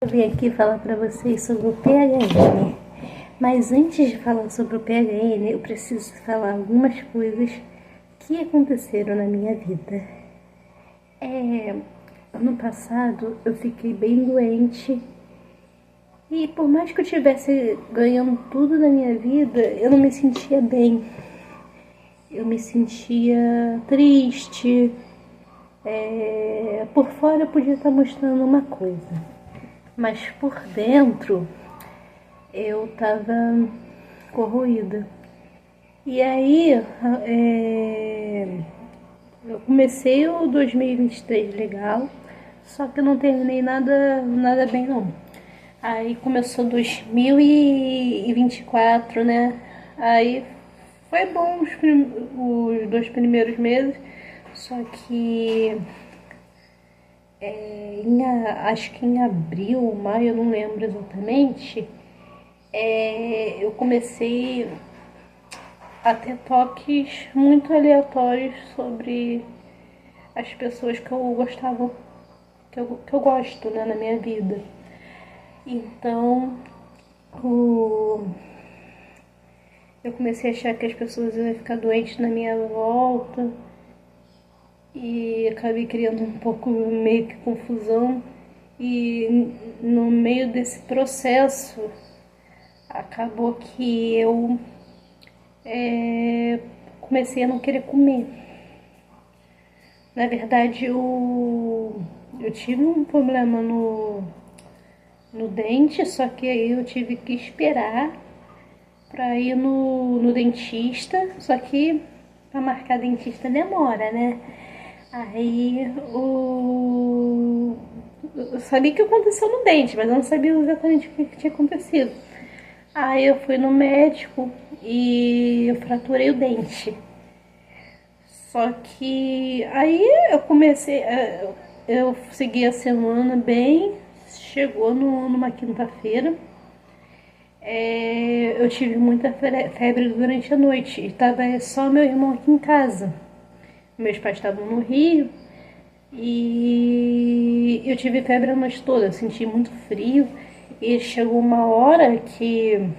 Eu vim aqui falar para vocês sobre o PHN, mas antes de falar sobre o PHN, eu preciso falar algumas coisas que aconteceram na minha vida. Ano passado eu fiquei bem doente e por mais que eu estivesse ganhando tudo na minha vida, eu não me sentia bem. Eu me sentia triste. Por fora eu podia estar mostrando uma coisa, mas por dentro eu tava corroída. E aí eu comecei o 2023 legal, só que eu não terminei nada bem não. Aí começou 2024, né? Aí foi bom os 2 primeiros meses, só que acho que em abril ou maio, eu não lembro exatamente, eu comecei a ter toques muito aleatórios sobre as pessoas que eu gostava, que eu gosto, né, na minha vida. Então, eu comecei a achar que as pessoas iam ficar doentes na minha volta e acabei criando um pouco meio que confusão. E no meio desse processo acabou que eu comecei a não querer comer. Na verdade, eu tive um problema no dente, só que aí eu tive que esperar para ir no dentista, só que para marcar dentista demora, né? Aí eu sabia que aconteceu no dente, mas eu não sabia exatamente o que tinha acontecido. Aí eu fui no médico e eu fraturei o dente. Só que aí eu comecei, eu segui a semana bem, chegou numa quinta-feira, eu tive muita febre durante a noite e tava só meu irmão aqui em casa. Meus pais estavam no Rio e eu tive febre a noite toda, eu senti muito frio e chegou uma hora que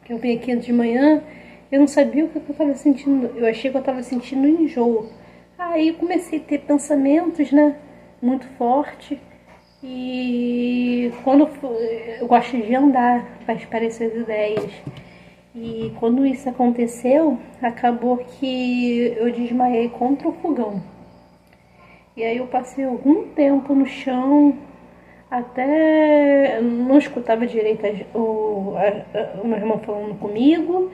eu vim aqui de manhã, eu não sabia o que eu estava sentindo, eu achei que eu estava sentindo enjoo. Aí comecei a ter pensamentos, né, muito fortes. E quando eu gosto de andar para esparecer as ideias. E quando isso aconteceu, acabou que eu desmaiei contra o fogão. E aí eu passei algum tempo no chão, até não escutava direito o meu irmão falando comigo.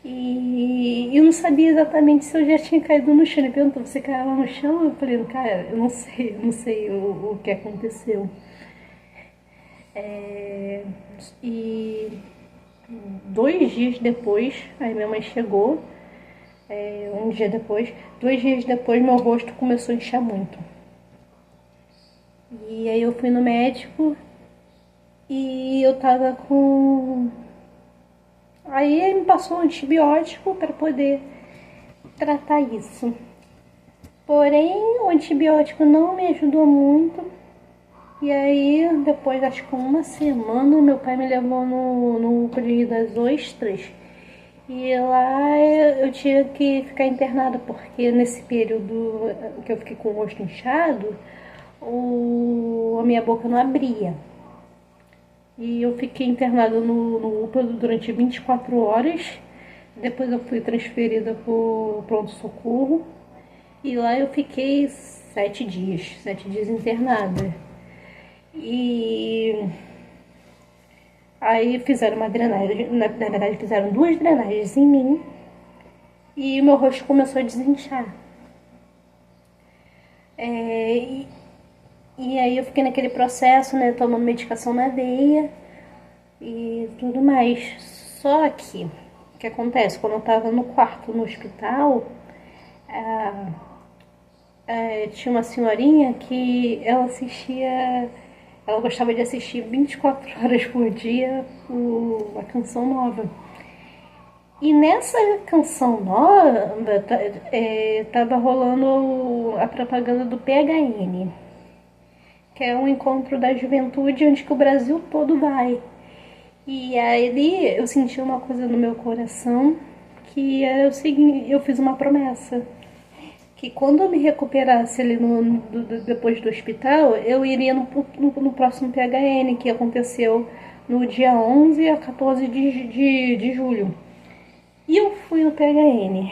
E eu não sabia exatamente se eu já tinha caído no chão. Ele perguntou, você caiu lá no chão? Eu falei, cara, eu não sei o que aconteceu. E 2 dias depois, aí minha mãe chegou, um dia depois, 2 dias depois meu rosto começou a inchar muito. E aí eu fui no médico e eu tava com... Aí ele me passou um antibiótico para poder tratar isso. Porém, o antibiótico não me ajudou muito. E aí, depois, acho que uma semana, meu pai me levou no Colégio das Ostras. E lá eu tinha que ficar internada, porque nesse período que eu fiquei com o rosto inchado, a minha boca não abria. E eu fiquei internada no UPA durante 24 horas. Depois eu fui transferida para o pronto-socorro. E lá eu fiquei 7 dias internada. E aí fizeram uma drenagem, na verdade fizeram 2 drenagens em mim. E o meu rosto começou a desinchar. E aí eu fiquei naquele processo, né, tomando medicação na veia e tudo mais. Só que, o que acontece? Quando eu tava no quarto no hospital, tinha uma senhorinha que ela gostava de assistir 24 horas por dia a Canção Nova. E nessa Canção Nova, tava rolando a propaganda do PHN. que é um encontro da juventude onde que o Brasil todo vai. E aí eu senti uma coisa no meu coração, que era o seguinte: eu fiz uma promessa, que quando eu me recuperasse ali depois do hospital, eu iria no próximo PHN, que aconteceu no dia 11 a 14 de julho. E eu fui no PHN.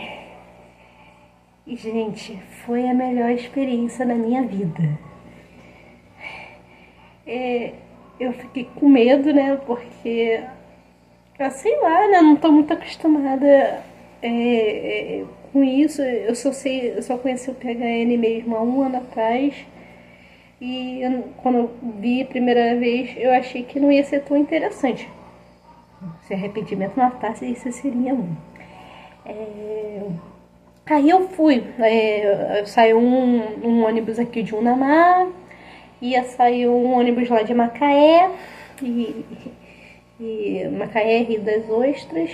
E, gente, foi a melhor experiência da minha vida. Eu fiquei com medo, né? Porque, sei lá, né? Não tô muito acostumada com isso. Eu só conheci o PHN mesmo há um ano atrás. E quando eu vi a primeira vez, eu achei que não ia ser tão interessante. Se arrependimento matasse, isso seria um. Aí eu fui. Saiu um ônibus aqui de Unamar, ia sair um ônibus lá de Macaé, e Macaé, Rio das Ostras.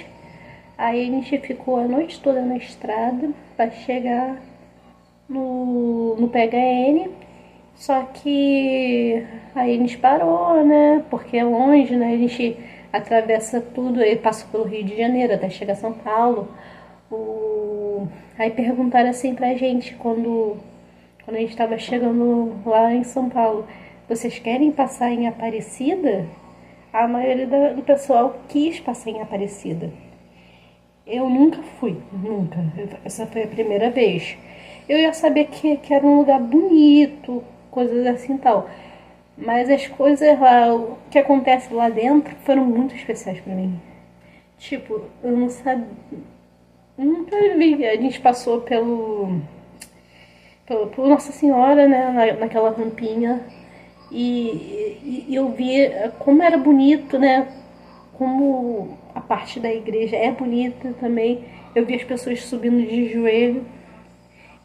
Aí a gente ficou a noite toda na estrada para chegar no PHN. Só que aí a gente parou, né? Porque é longe, né? A gente atravessa tudo, aí passa pelo Rio de Janeiro até chegar a São Paulo. Aí perguntaram assim pra gente quando a gente estava chegando lá em São Paulo: vocês querem passar em Aparecida? A maioria do pessoal quis passar em Aparecida. Eu nunca fui, nunca. Essa foi a primeira vez. Eu ia saber que era um lugar bonito, coisas assim e tal. Mas as coisas lá, o que acontece lá dentro, foram muito especiais pra mim. Tipo, eu não sabia. Nunca vi. A gente passou por Nossa Senhora, né? Naquela rampinha. E eu vi como era bonito, né? Como a parte da igreja é bonita também. Eu vi as pessoas subindo de joelho.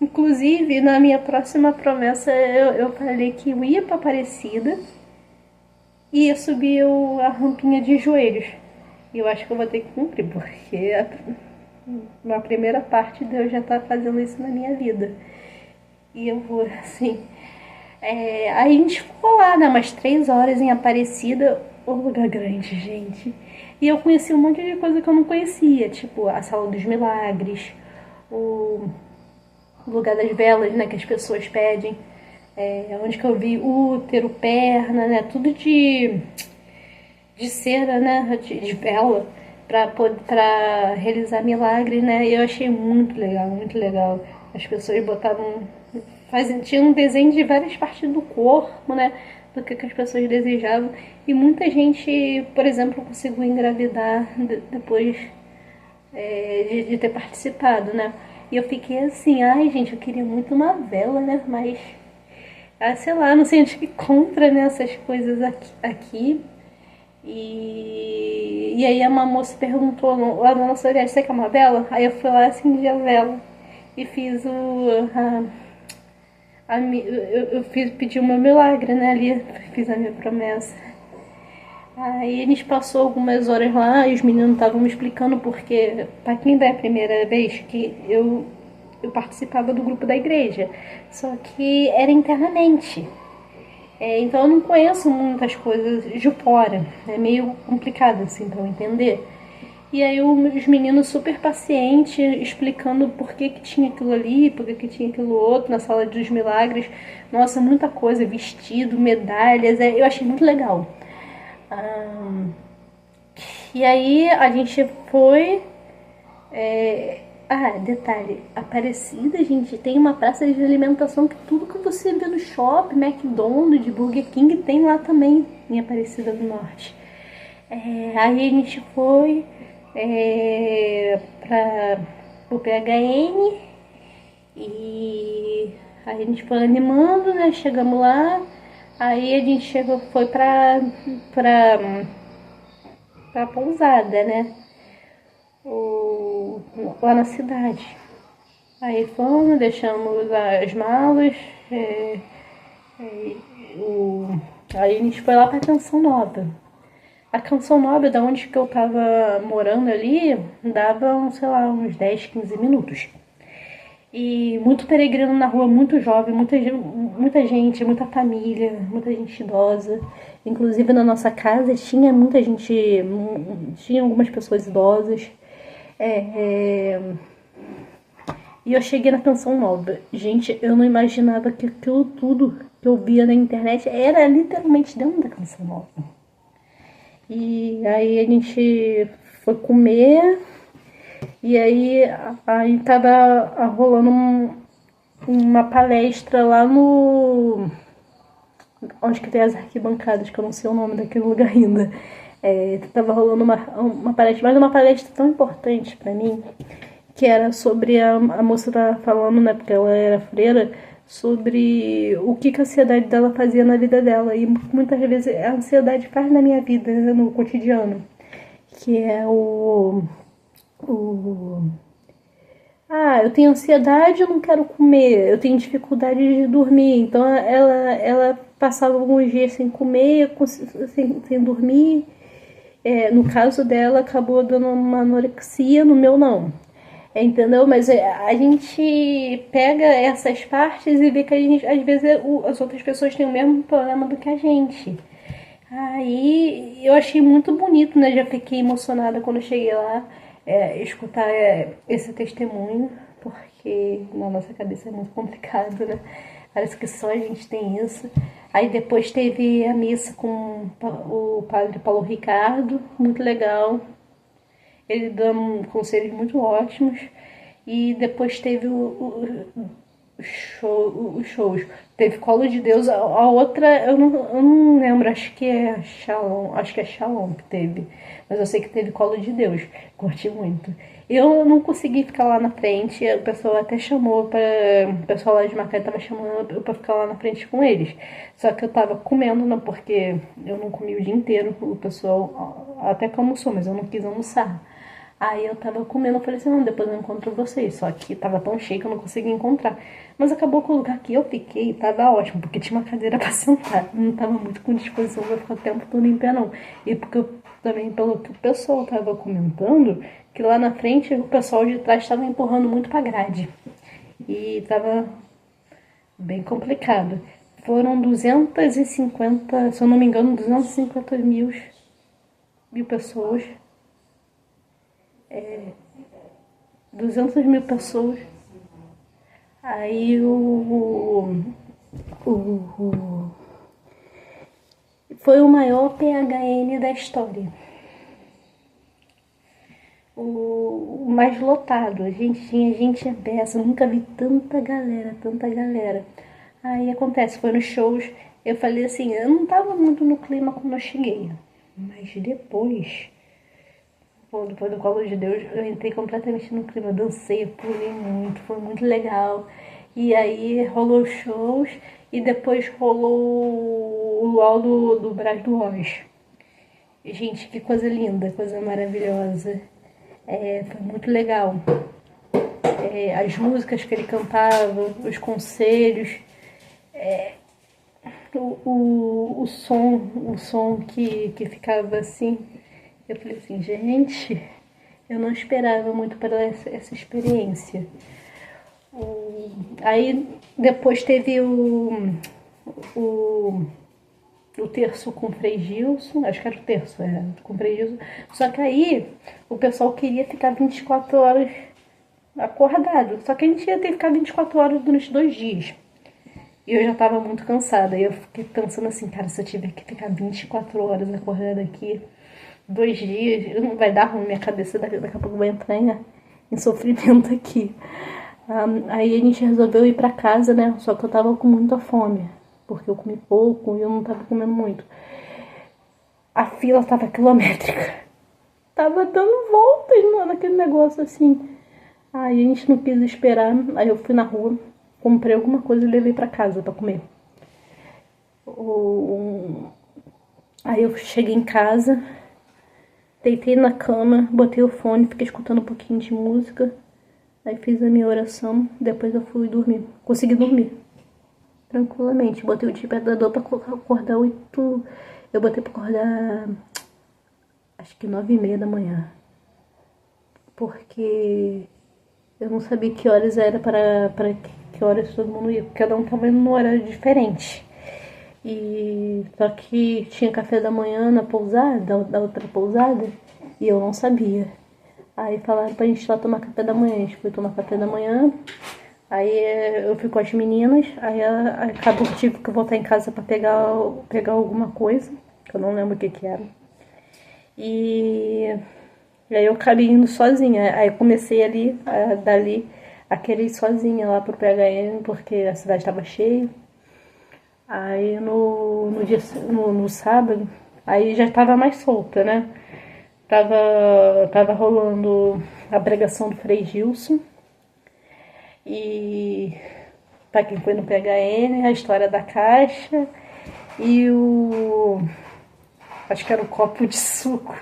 Inclusive, na minha próxima promessa, eu falei que eu ia para Aparecida e ia subir a rampinha de joelhos. E eu acho que eu vou ter que cumprir, porque na primeira parte Deus já tá fazendo isso na minha vida. E eu vou, assim... aí a gente ficou lá, né, umas 3 horas em Aparecida, um lugar grande, gente. E eu conheci um monte de coisa que eu não conhecia, tipo a Sala dos Milagres, o lugar das velas, né, que as pessoas pedem, onde que eu vi útero, perna, né, tudo de cera, né, de vela, para realizar milagres, né. E eu achei muito legal, muito legal. As pessoas botavam, tinha um desenho de várias partes do corpo, né, do que as pessoas desejavam. E muita gente, por exemplo, conseguiu engravidar depois de ter participado, né. E eu fiquei assim: ai, gente, eu queria muito uma vela, né, mas sei lá, não sei onde que compra, né, essas coisas aqui. E aí uma moça perguntou lá na nossa viagem: você quer uma vela? Aí eu fui lá, acendi a vela e fiz pedi o meu milagre, né, ali, fiz a minha promessa. Aí a gente passou algumas horas lá e os meninos estavam me explicando, porque para quem vai a primeira vez, que eu participava do grupo da igreja, só que era internamente. Então eu não conheço muitas coisas de fora, é meio complicado assim para eu entender. E aí os meninos super pacientes, explicando por que tinha aquilo ali, por que tinha aquilo outro, na Sala dos Milagres. Nossa, muita coisa, vestido, medalhas, eu achei muito legal. E aí a gente foi... detalhe, Aparecida, gente, tem uma praça de alimentação que tudo que você vê no shopping, McDonald's, Burger King, tem lá também, em Aparecida do Norte. Aí a gente foi para o PHN e aí a gente foi animando, né? Chegamos lá, aí a gente foi pra pousada, né? Lá na cidade. Aí fomos, deixamos as malas, aí a gente foi lá pra Canção Nova. A Canção Nova, da onde que eu tava morando ali, dava, sei lá, uns 10, 15 minutos. E muito peregrino na rua, muito jovem, muita gente, muita família, muita gente idosa. Inclusive na nossa casa tinha muita gente, tinha algumas pessoas idosas. É, é, e eu cheguei na Canção Nova. Gente, eu não imaginava que aquilo tudo que eu via na internet era literalmente dentro da Canção Nova. E aí a gente foi comer e aí tava rolando uma palestra lá no... onde que tem as arquibancadas, que eu não sei o nome daquele lugar ainda. Tava rolando uma palestra, mas uma palestra tão importante pra mim, que era sobre a moça tava falando, né, porque ela era freira, sobre o que a ansiedade dela fazia na vida dela. E muitas vezes a ansiedade faz na minha vida, né, no cotidiano. Que é o eu tenho ansiedade, eu não quero comer, eu tenho dificuldade de dormir. Então ela passava alguns dias sem comer, sem dormir. No caso dela, acabou dando uma anorexia, no meu não. Entendeu? Mas a gente pega essas partes e vê que a gente, às vezes as outras pessoas têm o mesmo problema do que a gente. Aí eu achei muito bonito, né? Já fiquei emocionada quando eu cheguei lá, escutar esse testemunho, porque na nossa cabeça é muito complicado, né? Parece que só a gente tem isso. Aí depois teve a missa com o padre Paulo Ricardo, muito legal. Ele dá conselhos muito ótimos. E depois teve os shows. Teve Colo de Deus, a outra eu não lembro, acho que é Shalom que teve. Mas eu sei que teve Colo de Deus, curti muito. Eu não consegui ficar lá na frente, o pessoal até chamou para. O pessoal lá de Macaé tava chamando eu pra ficar lá na frente com eles. Só que eu tava comendo, não, porque eu não comi o dia inteiro. O pessoal até que almoçou, mas eu não quis almoçar. Aí eu tava comendo, eu falei assim, não, depois eu encontro vocês. Só que tava tão cheio que eu não consegui encontrar. Mas acabou que o lugar que eu fiquei tava ótimo, porque tinha uma cadeira pra sentar. Não tava muito com disposição pra ficar o tempo todo em pé, não. E porque também, pelo que o pessoal tava comentando, que lá na frente o pessoal de trás tava empurrando muito pra grade. E tava bem complicado. Foram 250, se eu não me engano, 250 mil pessoas. 200 mil pessoas. Aí foi o maior PHN da história. O mais lotado. A gente tinha gente beça, nunca vi tanta galera, tanta galera. Aí acontece, foi nos shows, eu falei assim, eu não tava muito no clima quando eu cheguei. Mas depois do Colo de Deus, eu entrei completamente no clima, dancei, pulei muito, foi muito legal. E aí rolou shows e depois rolou o luau do Brás do Oz. Gente, que coisa linda, coisa maravilhosa. Foi muito legal. As músicas que ele cantava, os conselhos, o som que ficava assim. Eu falei assim, gente, eu não esperava muito para essa experiência. Aí depois teve o terço com o Frei Gilson, acho que era o terço, com o Frei Gilson. Só que aí o pessoal queria ficar 24 horas acordado. Só que a gente ia ter que ficar 24 horas durante 2 dias. E eu já tava muito cansada. E eu fiquei pensando assim, cara, se eu tiver que ficar 24 horas acordada aqui, 2 dias, não vai dar ruim, minha cabeça daqui a pouco vai entrar em sofrimento aqui. Aí a gente resolveu ir pra casa, né? Só que eu tava com muita fome, porque eu comi pouco e eu não tava comendo muito. A fila tava quilométrica. Tava dando voltas naquele negócio assim. Aí a gente não quis esperar. Aí eu fui na rua, comprei alguma coisa e levei pra casa pra comer. Aí eu cheguei em casa, deitei na cama, botei o fone, fiquei escutando um pouquinho de música. Aí fiz a minha oração, depois eu fui dormir. Consegui dormir tranquilamente. Botei o despertador pra acordar 8. Eu botei pra acordar acho que 9h30 da manhã. Porque Eu não sabia que horas era para que horas todo mundo ia, porque cada um tava indo num horário diferente. E só que tinha café da manhã na pousada, da outra pousada, e eu não sabia. Aí falaram pra gente ir lá tomar café da manhã. A gente foi tomar café da manhã. Aí eu fui com as meninas. Aí acabou que tive que voltar em casa pra pegar alguma coisa, que eu não lembro o que que era. E aí eu acabei indo sozinha. Aí eu comecei ali, dali, a querer ir sozinha lá pro PHM, porque a cidade estava cheia. Aí no sábado, aí já estava mais solta, né? Tava rolando a pregação do Frei Gilson. E para quem foi no PHN, a história da caixa e acho que era o copo de suco.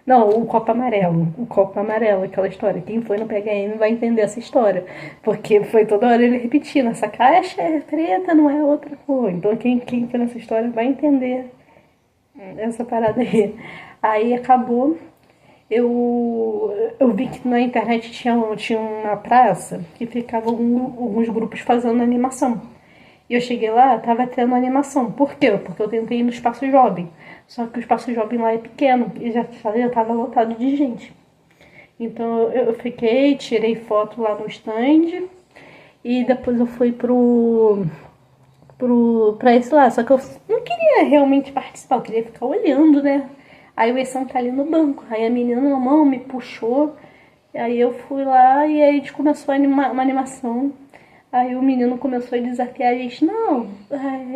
Não, o copo amarelo. O copo amarelo, aquela história. Quem foi no PHN vai entender essa história. Porque foi toda hora ele repetindo, essa caixa é preta, não é outra cor. Então quem foi nessa história vai entender essa parada aí. Aí acabou. Eu vi que na internet tinha uma praça que ficavam alguns grupos fazendo animação. E eu cheguei lá, tava tendo animação. Por quê? Porque eu tentei ir no Espaço Jovem. Só que o Espaço Jovem lá é pequeno e já tava lotado de gente. Então eu fiquei, tirei foto lá no stand e depois eu fui pra esse lá. Só que eu não queria realmente participar, eu queria ficar olhando, né? Aí eu ia sentar ali no banco. Aí a menina na mão me puxou. Aí eu fui lá e aí a gente começou uma animação. Aí o menino começou a desafiar a gente. Não,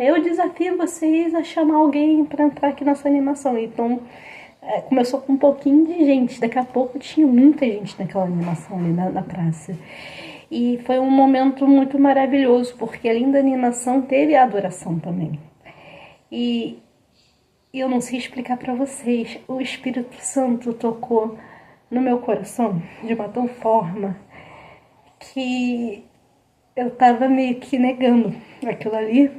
eu desafio vocês a chamar alguém pra entrar aqui nessa animação. Então começou com um pouquinho de gente. Daqui a pouco tinha muita gente naquela animação ali na praça. E foi um momento muito maravilhoso, porque além da animação teve a adoração também. E eu não sei explicar pra vocês, o Espírito Santo tocou no meu coração de uma tal forma que eu tava meio que negando aquilo ali.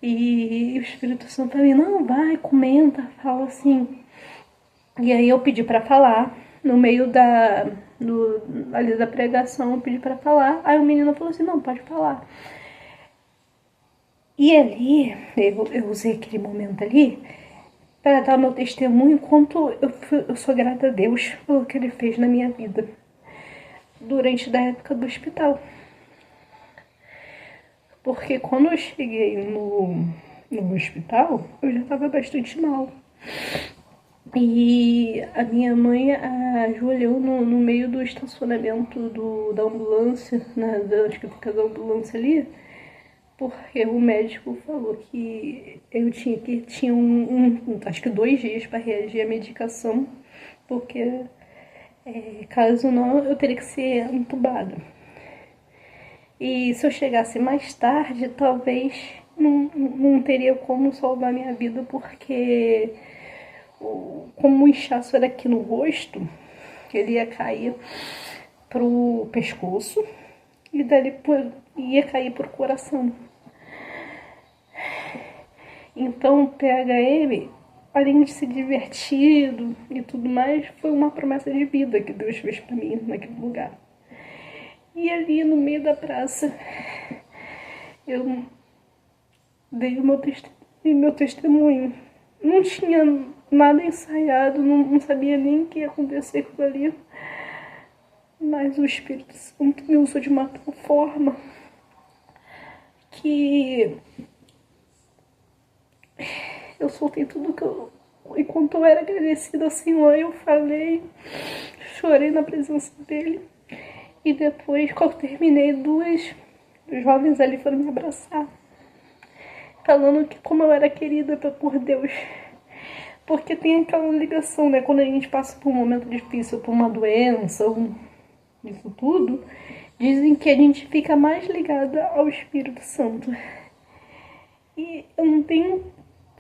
E o Espírito Santo falou, não, vai, comenta, fala assim. E aí eu pedi pra falar, no meio ali da pregação, eu pedi pra falar. Aí o menino falou assim, não, pode falar. E ali, eu usei aquele momento ali para dar meu testemunho quanto eu sou grata a Deus pelo que Ele fez na minha vida durante a época do hospital. Porque quando eu cheguei no hospital, eu já estava bastante mal. E a minha mãe ajoelhou no meio do estacionamento da ambulância, né, onde fica a ambulância ali, porque o médico falou que eu tinha acho que 2 dias para reagir à medicação, porque caso não, eu teria que ser entubada. E se eu chegasse mais tarde, talvez não teria como salvar minha vida, porque como o inchaço era aqui no rosto, ele ia cair pro pescoço e dali ia cair pro coração. Então o PHM, além de ser divertido e tudo mais, foi uma promessa de vida que Deus fez pra mim naquele lugar. E ali no meio da praça, eu dei o meu testemunho. Não tinha nada ensaiado, não sabia nem o que ia acontecer com ali. Mas o Espírito Santo me usou de uma tal forma que eu soltei tudo que eu... Enquanto eu era agradecida ao Senhor, eu falei, chorei na presença dele. E depois, quando eu terminei, 2 jovens ali foram me abraçar, falando que como eu era querida por Deus. Porque tem aquela ligação, né? Quando a gente passa por um momento difícil, por uma doença, isso tudo, dizem que a gente fica mais ligada ao Espírito Santo. E eu não tenho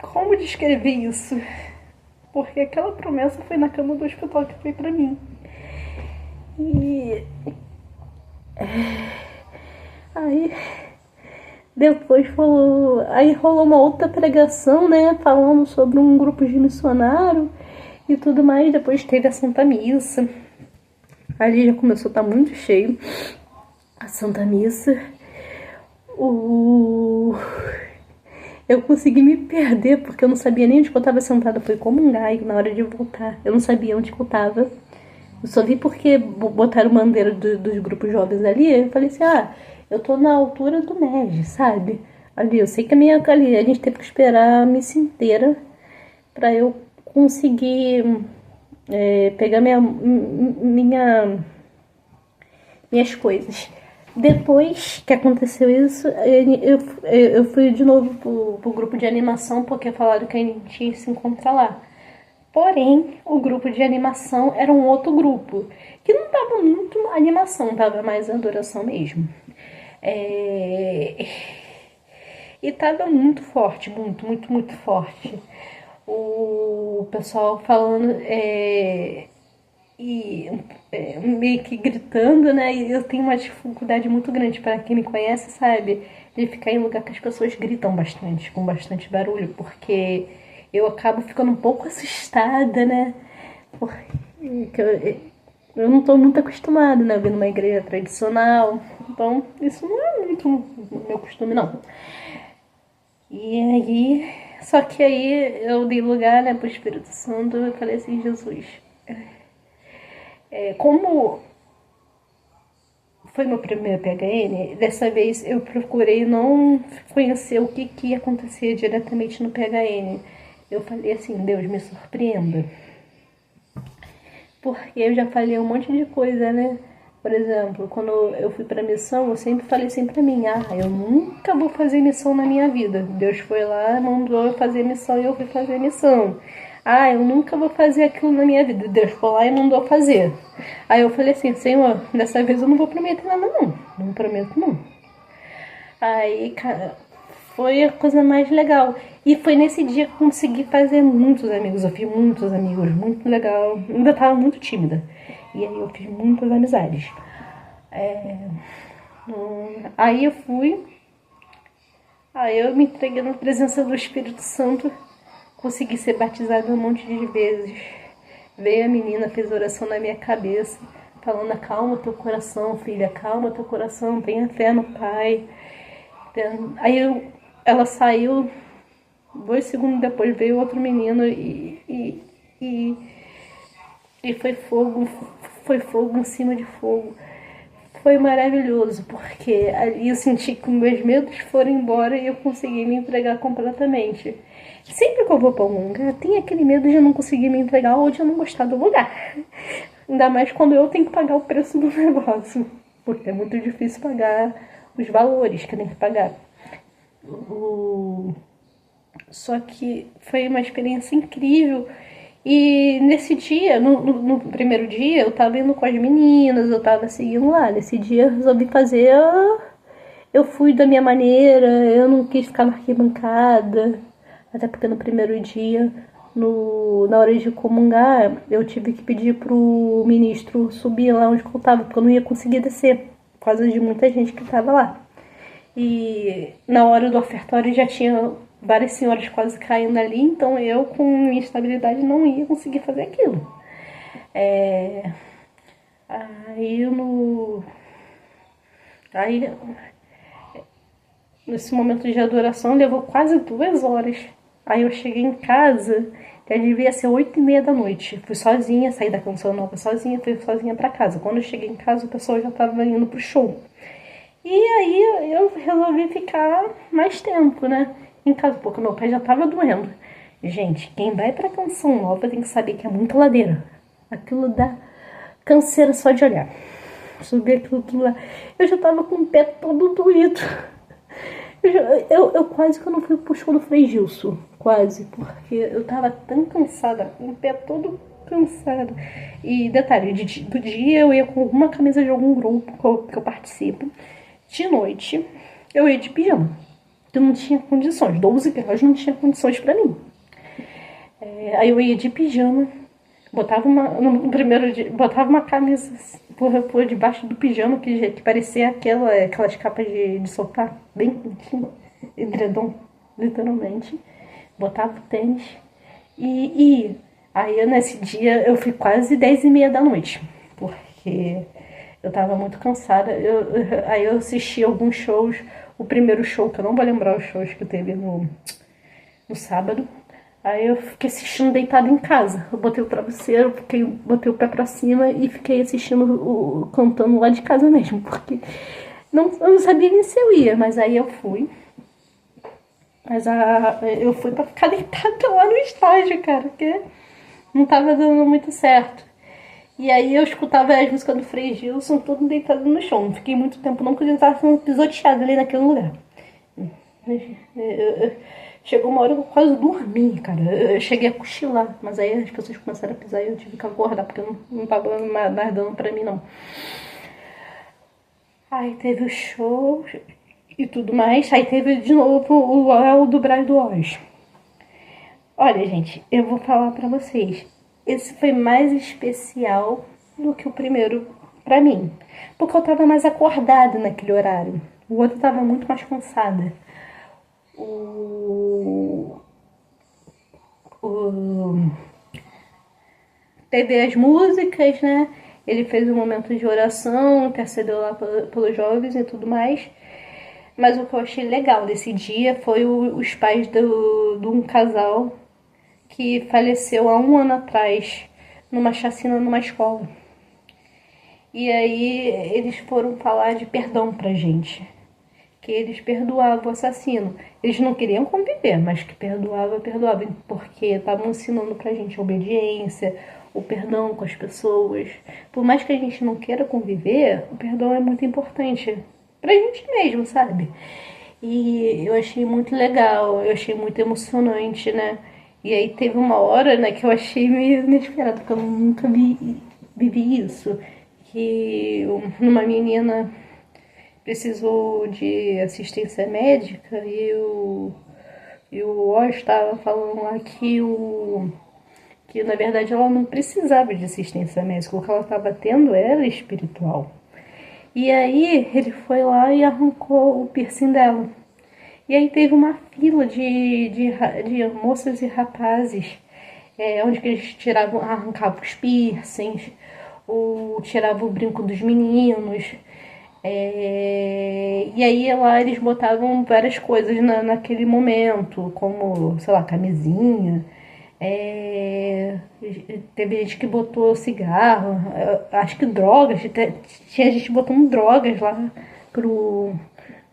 como descrever isso, porque aquela promessa foi na cama do hospital que foi pra mim. E aí depois rolou uma outra pregação, né, falando sobre um grupo de missionário e tudo mais. Depois teve a Santa Missa. Ali já começou a estar muito cheio a Santa Missa. Eu consegui me perder, porque eu não sabia nem onde eu estava sentada. Foi comungar, e na hora de voltar, eu não sabia onde eu estava. Eu só vi porque botaram bandeira dos grupos jovens ali. Eu falei assim, eu tô na altura do MED, sabe? Ali, eu sei que ali, a gente teve que esperar a missa inteira pra eu conseguir pegar minhas coisas. Depois que aconteceu isso, eu fui de novo pro grupo de animação, porque falaram que a gente ia se encontrar lá. Porém, o grupo de animação era um outro grupo, que não tava muito animação, tava mais adoração mesmo. E tava muito forte, muito, muito, muito forte. O pessoal falando meio que gritando, né? E eu tenho uma dificuldade muito grande, para quem me conhece, sabe? De ficar em lugar que as pessoas gritam bastante, com bastante barulho, porque eu acabo ficando um pouco assustada, né? Porque eu não tô muito acostumada, né? Eu vim numa igreja tradicional, então isso não é muito meu costume, não. E aí, só que aí eu dei lugar, né, pro Espírito Santo. Eu falei assim, Jesus, como foi meu primeiro PHN, dessa vez eu procurei não conhecer o que ia acontecer diretamente no PHN. Eu falei assim, Deus, me surpreenda. Porque eu já falei um monte de coisa, né? Por exemplo, quando eu fui pra missão, eu sempre falei assim pra mim, eu nunca vou fazer missão na minha vida. Deus foi lá, mandou eu fazer missão e eu fui fazer missão. Eu nunca vou fazer aquilo na minha vida. Deus foi lá e mandou fazer. Aí eu falei assim, Senhor, dessa vez eu não vou prometer nada não. Não prometo não. Aí, cara, foi a coisa mais legal. E foi nesse dia que eu consegui fazer muitos amigos. Eu fiz muitos amigos, muito legal. Ainda tava muito tímida. E aí eu fiz muitas amizades. Aí eu fui. Aí eu me entreguei na presença do Espírito Santo. Consegui ser batizada um monte de vezes. Veio a menina, fez oração na minha cabeça, falando, acalma teu coração, filha, acalma teu coração, tenha fé no Pai. Aí ela saiu, 2 segundos depois veio outro menino e foi fogo em cima de fogo. Foi maravilhoso, porque ali eu senti que meus medos foram embora e eu consegui me entregar completamente. Sempre que eu vou pra um lugar, tem aquele medo de eu não conseguir me entregar ou de eu não gostar do lugar. Ainda mais quando eu tenho que pagar o preço do negócio, porque é muito difícil pagar os valores que eu tenho que pagar. Só que foi uma experiência incrível. E nesse dia, no primeiro dia, eu tava indo com as meninas, eu tava seguindo lá. Nesse dia eu resolvi fazer. Eu fui da minha maneira, eu não quis ficar na arquibancada. Até porque no primeiro dia, na hora de comungar, eu tive que pedir pro ministro subir lá onde eu tava, porque eu não ia conseguir descer, por causa de muita gente que tava lá. E na hora do ofertório já tinha várias senhoras quase caindo ali, então eu, com minha estabilidade, não ia conseguir fazer aquilo. Aí, nesse momento de adoração, levou quase 2 horas. Aí eu cheguei em casa, já devia ser 8h30 da noite. Fui sozinha, saí da Canção Nova sozinha, fui sozinha pra casa. Quando eu cheguei em casa, o pessoal já tava indo pro show. E aí eu resolvi ficar mais tempo, né? Em casa, porque meu pé já tava doendo. Gente, quem vai pra Canção Nova tem que saber que é muita ladeira. Aquilo dá canseira só de olhar. Subir aquilo tudo lá. Eu já tava com o pé todo doído. Eu quase que eu não fui pro show do Frei Gilson. Quase. Porque eu tava tão cansada. Com o pé todo cansado. E detalhe, do dia eu ia com uma camisa de algum grupo que eu participo. De noite, eu ia de pijama. Eu não tinha condições. 12 graus não tinha condições pra mim. Aí eu ia de pijama. Botava no primeiro dia, botava uma camisa por debaixo do pijama, que parecia aquelas capas de sofá, bem quentinho, edredom, literalmente. Botava o tênis e ia. Aí nesse dia eu fui quase 10h30 da noite, porque porque eu tava muito cansada. Aí eu assisti alguns shows. O primeiro show, que eu não vou lembrar os shows que teve no sábado. Aí eu fiquei assistindo deitada em casa. Eu botei o travesseiro, botei o pé pra cima e fiquei assistindo, cantando lá de casa mesmo, porque eu não sabia nem se eu ia, mas aí eu fui. Mas eu fui pra ficar deitada lá no estágio, cara, porque não tava dando muito certo. E aí eu escutava as músicas do Frei Gilson, tudo deitado no chão. Não fiquei muito tempo não, porque eu tava sendo pisoteada ali naquele lugar. Chegou uma hora que eu quase dormi, cara. Eu cheguei a cochilar, mas aí as pessoas começaram a pisar e eu tive que acordar, porque não tava mais dando pra mim, não. Aí teve o show e tudo mais. Aí teve de novo o do Brás do Oz. Olha, gente, eu vou falar pra vocês. Esse foi mais especial do que o primeiro pra mim. Porque eu tava mais acordada naquele horário. O outro tava muito mais cansada. Teve as músicas, né? Ele fez um momento de oração, intercedeu lá pelos jovens e tudo mais. Mas o que eu achei legal desse dia foi os pais de um casal que faleceu há 1 ano atrás numa chacina numa escola. E aí eles foram falar de perdão pra gente. Que eles perdoavam o assassino. Eles não queriam conviver, mas que perdoavam, porque estavam ensinando pra gente a obediência, o perdão com as pessoas. Por mais que a gente não queira conviver, o perdão é muito importante pra gente mesmo, sabe? E eu achei muito legal, eu achei muito emocionante, né? E aí teve uma hora, né, que eu achei meio inesperado, porque eu nunca vivi isso. Que uma menina precisou de assistência médica e o Oz estava falando lá que na verdade ela não precisava de assistência médica, o que ela estava tendo era espiritual. E aí ele foi lá e arrancou o piercing dela. E aí teve uma fila de moças e rapazes, onde que eles arrancavam os piercings, tiravam o brinco dos meninos. E aí lá eles botavam várias coisas naquele momento, como, sei lá, camisinha. Teve gente que botou cigarro, acho que drogas, tinha gente botando drogas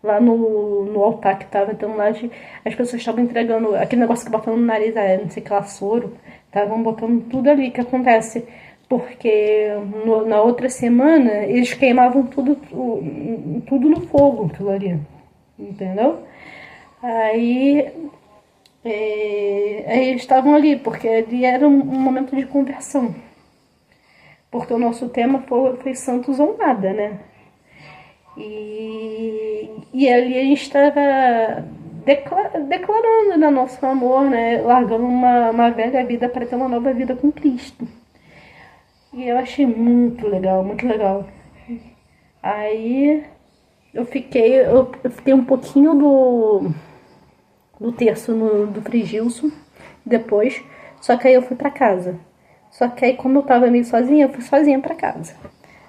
lá no altar que tava, então lá as pessoas estavam entregando aquele negócio que botam no nariz, não sei que lá, soro, estavam botando tudo ali que acontece. Porque na outra semana eles queimavam tudo no fogo, aquilo ali, entendeu? Aí eles estavam ali, porque ali era um momento de conversão. Porque o nosso tema foi Santos ou Nada, né? E ali a gente estava declarando, né, nosso amor, né? Largando uma velha vida para ter uma nova vida com Cristo. E eu achei muito legal, muito legal. Aí eu fiquei um pouquinho do terço do Frei Gilson depois, só que aí eu fui pra casa. Só que aí como eu tava meio sozinha, eu fui sozinha pra casa.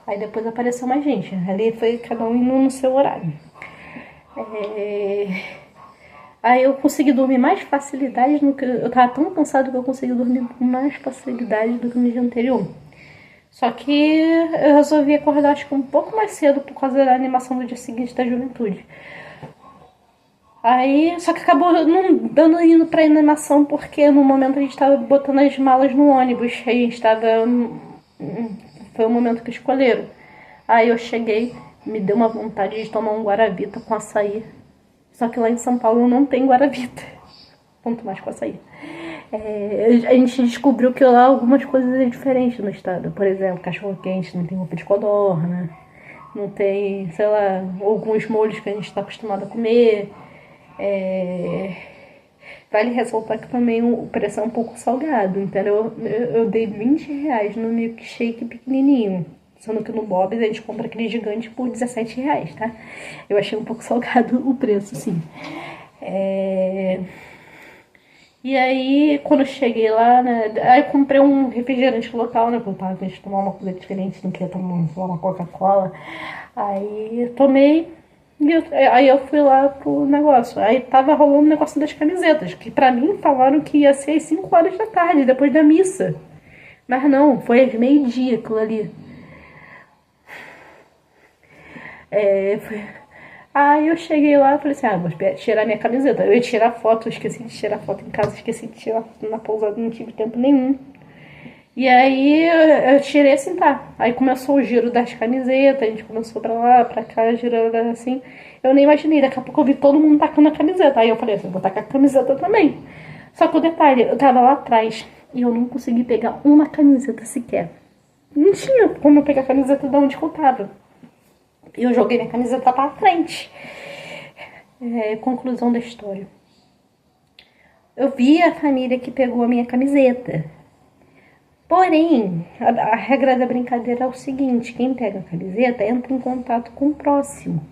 Aí depois apareceu mais gente, ali foi cada um indo no seu horário. Aí eu consegui dormir mais facilidade eu tava tão cansada que eu consegui dormir com mais facilidade do que no dia anterior. Só que eu resolvi acordar acho que um pouco mais cedo por causa da animação do dia seguinte da juventude. Aí, só que acabou não dando indo pra animação porque no momento a gente tava botando as malas no ônibus. A gente tava. Foi o momento que escolheram. Aí eu cheguei, me deu uma vontade de tomar um Guaravita com açaí. Só que lá em São Paulo não tem Guaravita. Quanto mais com açaí. A gente descobriu que lá algumas coisas é diferentes no estado. Por exemplo, cachorro-quente não tem roupa de codorna, não tem, sei lá, alguns molhos que a gente está acostumado a comer. Vale ressaltar que também o preço é um pouco salgado, entendeu? Eu dei R$20 no milkshake pequenininho. Sendo que no Bob's a gente compra aquele gigante por R$17, tá? Eu achei um pouco salgado o preço, sim. E aí, quando eu cheguei lá, né, aí eu comprei um refrigerante local, né, porque eu tava a gente tomar uma coisa diferente, não queria tomar uma Coca-Cola. Aí eu tomei, aí eu fui lá pro negócio. Aí tava rolando o negócio das camisetas, que pra mim falaram que ia ser às 5 horas da tarde, depois da missa. Mas não, foi às meio-dia aquilo ali. É, foi... Aí eu cheguei lá e falei assim, vou tirar minha camiseta. Eu ia tirar foto, eu esqueci de tirar foto em casa, esqueci de tirar foto na pousada, não tive tempo nenhum. E aí eu tirei assim, tá. Aí começou o giro das camisetas, a gente começou pra lá, pra cá, girando assim. Eu nem imaginei, daqui a pouco eu vi todo mundo tacando a camiseta. Aí eu falei assim, vou tacar a camiseta também. Só que o detalhe, eu tava lá atrás e eu não consegui pegar uma camiseta sequer. Não tinha como eu pegar a camiseta de onde eu tava. E eu joguei minha camiseta pra frente. Conclusão da história. Eu vi a família que pegou a minha camiseta. Porém, a regra da brincadeira é o seguinte: quem pega a camiseta entra em contato com o próximo.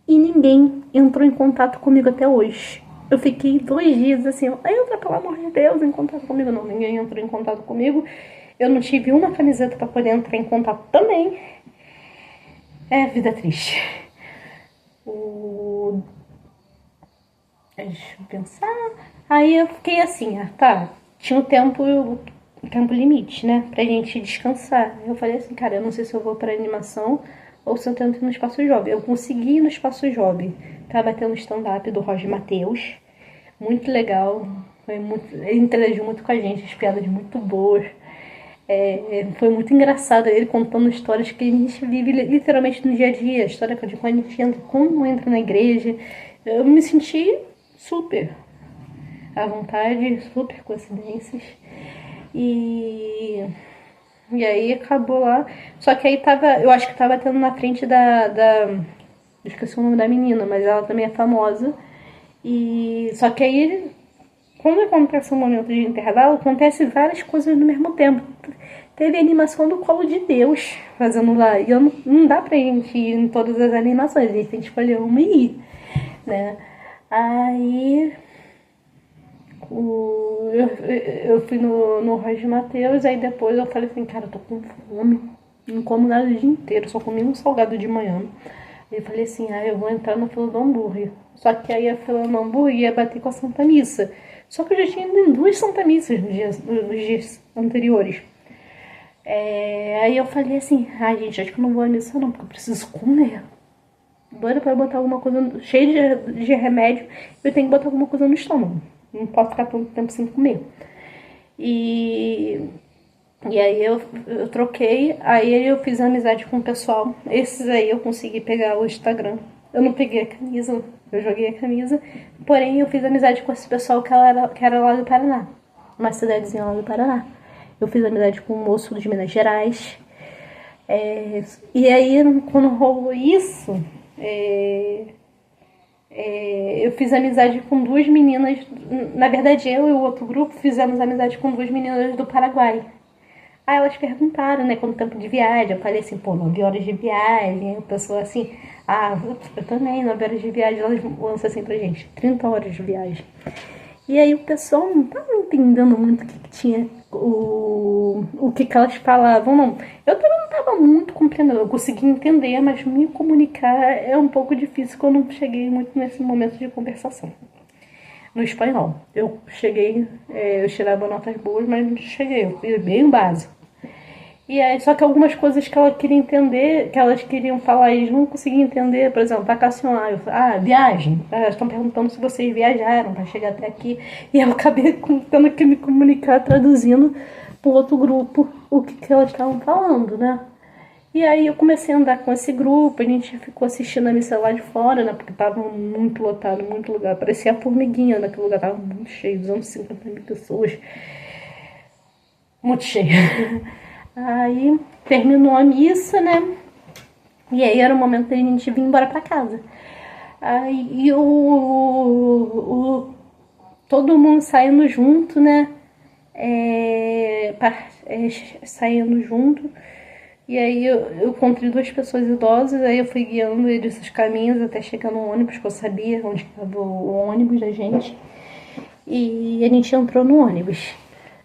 E ninguém entrou em contato comigo até hoje. Eu fiquei 2 dias assim, entra pelo amor de Deus em contato comigo. Não, ninguém entrou em contato comigo. Eu não tive uma camiseta para poder entrar em contato também. É vida triste. Deixa eu pensar. Aí eu fiquei assim, tá. Tinha o tempo limite, né? Pra gente descansar. Eu falei assim, cara, eu não sei se eu vou pra animação ou se eu tento ir no Espaço Job. Eu consegui ir no Espaço Job. Tava tendo stand-up do Roger Matheus. Muito legal. Ele interagiu muito com a gente, as piadas muito boas. Foi muito engraçado ele contando histórias que a gente vive literalmente no dia a dia. A história de quando a gente entra, como entra na igreja. Eu me senti super à vontade, super coincidências. E aí acabou lá. Só que aí tava, eu acho que tava tendo na frente eu esqueci o nome da menina, mas ela também é famosa. E só que aí, quando acontece um momento de intervalo, acontece várias coisas no mesmo tempo. Teve a animação do Colo de Deus fazendo lá. E não dá pra gente ir em todas as animações, a gente tem que escolher uma e ir, né? Aí eu fui no Roger Matheus, aí depois eu falei assim, cara, eu tô com fome, não como nada o dia inteiro, só comi um salgado de manhã. Aí eu falei assim, eu vou entrar na fila do hambúrguer. Só que aí a fila do hambúrguer ia bater com a Santa Missa. Só que eu já tinha ido em 2 Santa Missas nos dias anteriores. Aí eu falei assim, gente, acho que eu não vou à missa não, porque eu preciso comer. Bora pra botar alguma coisa cheia de remédio, eu tenho que botar alguma coisa no estômago. Não posso ficar tanto tempo sem comer. E aí eu troquei, aí eu fiz amizade com o pessoal. Esses aí eu consegui pegar o Instagram. Eu não peguei a camisa, eu joguei a camisa. Porém, eu fiz amizade com esse pessoal que era lá do Paraná. Uma cidadezinha lá do Paraná. Eu fiz amizade com um moço de Minas Gerais. E aí, quando rolou isso, eu fiz amizade com 2 meninas. Na verdade, eu e o outro grupo fizemos amizade com 2 meninas do Paraguai. Aí elas perguntaram, né, quanto tempo de viagem. Eu falei assim, 9 horas de viagem. Aí a pessoa assim, eu também, 9 horas de viagem. Elas lançam assim pra gente, 30 horas de viagem. E aí o pessoal não tava entendendo muito o que tinha, o que elas falavam, não. Eu também não tava muito compreendendo, eu consegui entender, mas me comunicar é um pouco difícil quando eu não cheguei muito nesse momento de conversação. No espanhol, eu cheguei, eu tirava notas boas, mas não cheguei, eu fui bem básico. E aí, só que algumas coisas que ela queria entender, que elas queriam falar, eles não conseguiam entender, por exemplo, vacacionar. Eu falei, viagem. Elas estão perguntando se vocês viajaram para chegar até aqui. E eu acabei tendo que me comunicar, traduzindo para outro grupo o que elas estavam falando, né? E aí eu comecei a andar com esse grupo, a gente ficou assistindo a missa lá de fora, né? Porque tava muito lotado, muito lugar. Parecia a formiguinha naquele lugar, tava muito cheio, 250 mil pessoas. Muito cheio. Aí terminou a missa, né? E aí era o momento da gente vir embora pra casa. Aí todo mundo saindo junto, né? Saindo junto. E aí eu encontrei duas pessoas idosas, aí eu fui guiando eles os caminhos até chegar no ônibus, que eu sabia onde estava o ônibus da gente. E a gente entrou no ônibus.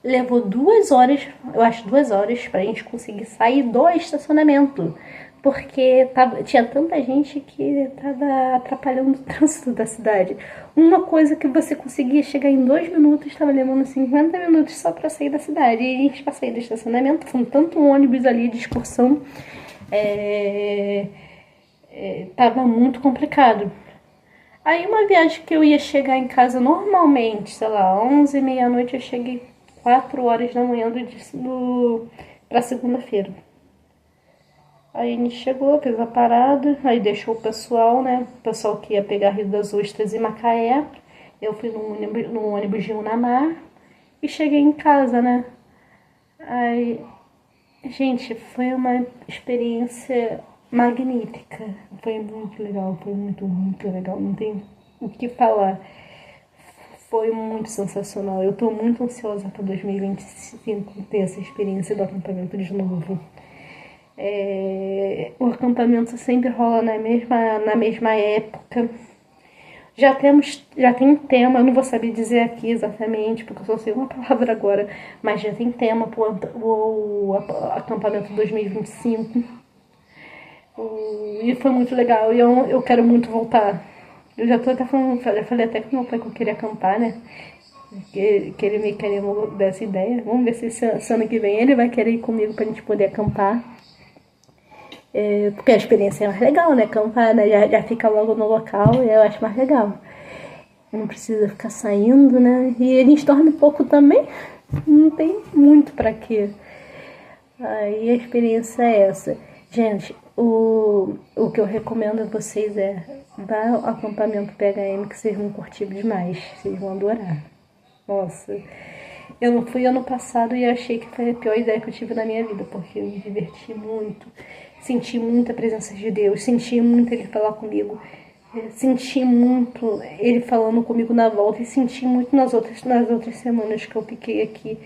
Levou 2 horas, eu acho 2 horas, pra gente conseguir sair do estacionamento. Porque tinha tanta gente que tava atrapalhando o trânsito da cidade. Uma coisa que você conseguia chegar em 2 minutos, estava levando 50 minutos só pra sair da cidade. E a gente pra sair do estacionamento, com tanto ônibus ali de excursão, tava muito complicado. Aí uma viagem que eu ia chegar em casa normalmente, sei lá, 11, meia-noite, eu cheguei 4 horas da manhã pra segunda-feira. Aí a gente chegou, fez a parada, aí deixou o pessoal, né? O pessoal que ia pegar Rio das Ostras e Macaé. Eu fui no ônibus de Unamar e cheguei em casa, né? Aí, gente, foi uma experiência magnífica. Foi muito legal, foi muito legal. Não tem o que falar. Foi muito sensacional. Eu tô muito ansiosa para 2025 ter essa experiência do acampamento de novo. O acampamento sempre rola na mesma época. Já tem tema, eu não vou saber dizer aqui exatamente, porque eu só sei uma palavra agora, mas já tem tema pro acampamento 2025. E foi muito legal, e eu quero muito voltar. Eu já tô até falando, já falei até com meu pai que eu queria acampar, né? Que ele me queria dessa ideia. Vamos ver se ano que vem ele vai querer ir comigo pra gente poder acampar. Porque a experiência é mais legal, né? Acampar, né? Já fica logo no local e eu acho mais legal. Não precisa ficar saindo, né? E a gente dorme pouco também. Não tem muito pra quê. Aí a experiência é essa. Gente, o que eu recomendo a vocês vá ao acampamento PHM, que vocês vão curtir demais. Vocês vão adorar. Nossa, eu não fui ano passado e achei que foi a pior ideia que eu tive na minha vida, porque eu me diverti muito, senti muita presença de Deus, senti muito Ele falar comigo, senti muito Ele falando comigo na volta e senti muito nas outras semanas que eu fiquei aqui,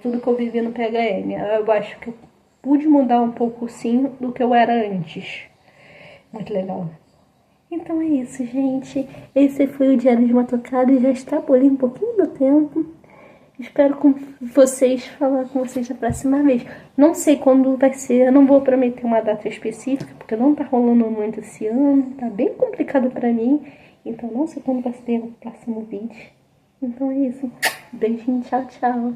tudo que eu vivi no PHM. Eu acho que eu pude mudar um pouco, sim, do que eu era antes. Muito legal. Então é isso, gente. Esse foi o Diário de uma Tocada e já extrapolei um pouquinho do tempo. Espero com falar com vocês da próxima vez. Não sei quando vai ser, eu não vou prometer uma data específica, porque não tá rolando muito esse ano, tá bem complicado pra mim. Então não sei quando vai ser o próximo vídeo. Então é isso. Beijinho, tchau, tchau.